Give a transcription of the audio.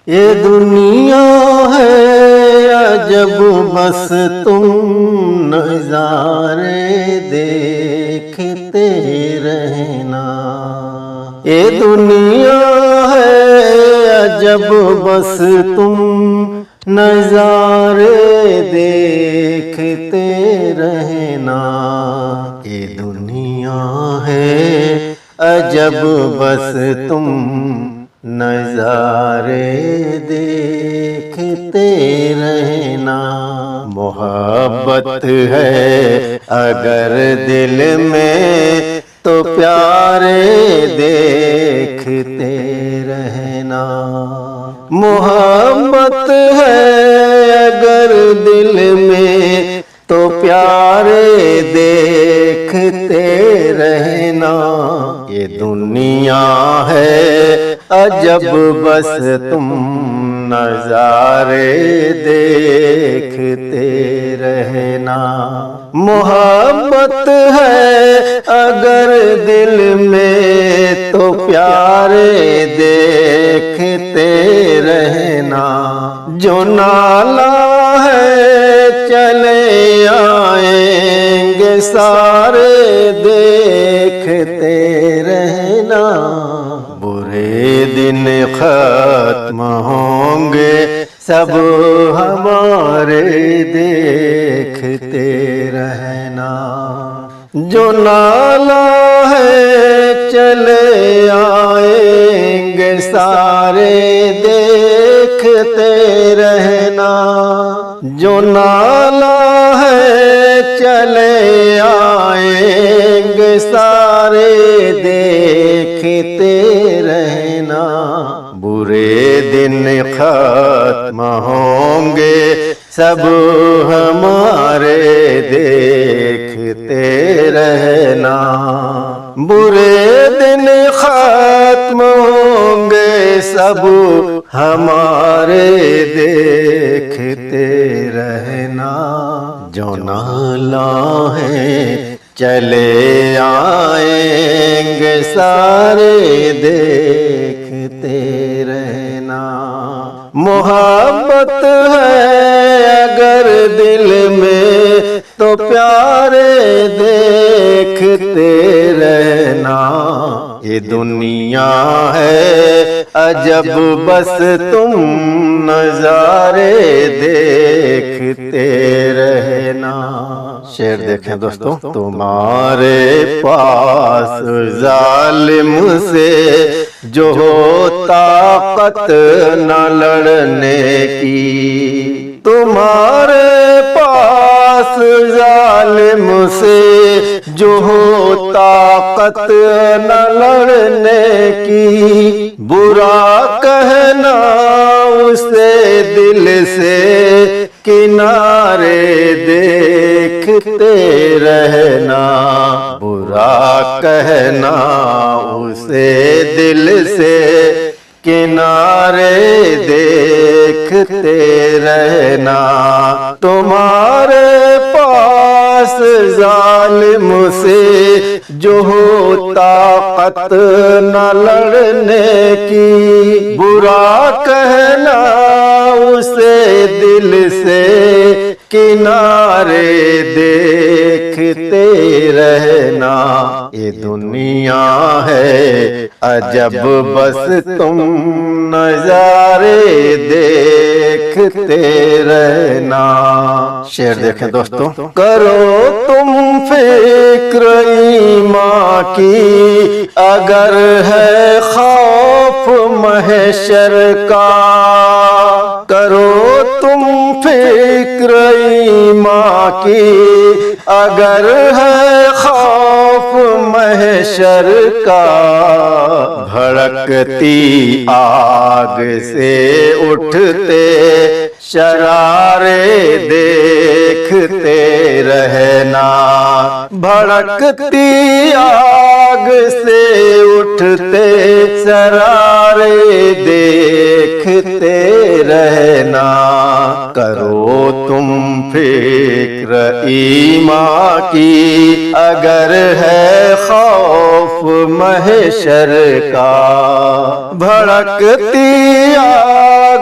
یہ دنیا ہے عجب بس تم نظارے دیکھتے رہنا. یہ دنیا ہے عجب بس تم نظارے دیکھتے رہنا. یہ دنیا ہے عجب بس تم نظارے دیکھتے رہنا. محبت ہے اگر دل میں تو پیارے دیکھتے رہنا. محبت ہے اگر دل میں تو پیارے دیکھتے رہنا. یہ دنیا ہے عجب بس تم نظارے دیکھتے رہنا. محبت ہے اگر دل میں تو پیارے دیکھتے رہنا. جو نالا ہے چلے آئیں گے سارے دیکھتے رہنا. برے دن ختم ہوں گے سب ہمارے دیکھتے رہنا. جو نالا ہے چلے آئیں گے سارے دیکھتے رہنا. جو نالا ہے چلے آئیں گے سارے دیکھتے رہنا. برے دن ختم ہوں گے سب ہمارے دیکھتے رہنا. برے دن ختم ہوں گے سب ہمارے دیکھتے رہنا. جو نالا ہے چلے آئیں گے سارے دیکھتے رہنا. محبت ہے اگر دل میں تو پیارے دیکھتے رہنا. یہ دنیا ہے عجب بس تم نظارے دیکھتے رہنا. شعر دیکھیں دوستو. تمہارے پاس ظالم سے جو ہو طاقت نہ لڑنے کی. تمہارے پاس ظالم سے جو ہو طاقت نہ لڑنے کی. برا کہنا اسے دل سے کنارے دیکھتے رہنا. برا کہنا اسے دل سے کنارے دیکھتے رہنا. تمہارے پاس ظالم سے جو ہو طاقت نہ لڑنے کی. برا کہنا اسے دل سے کنارے دیکھتے رہنا. یہ دنیا ہے عجب بس تم نظارے دیکھتے رہنا. شعر دیکھیں دوستو. کرو تم فکر ایمان کی اگر ہے خوف محشر کا. کرو تم فکر ایمان کی اگر ہے خوف محشر کا. بھڑکتی آگ سے اٹھتے شرارے دیکھتے رہنا. بھڑکتی آگ سے اٹھتے شرارے دیکھتے رہنا. کرو تم فکر ایمان کی اگر ہے خوف محشر کا. بھڑکتی آگ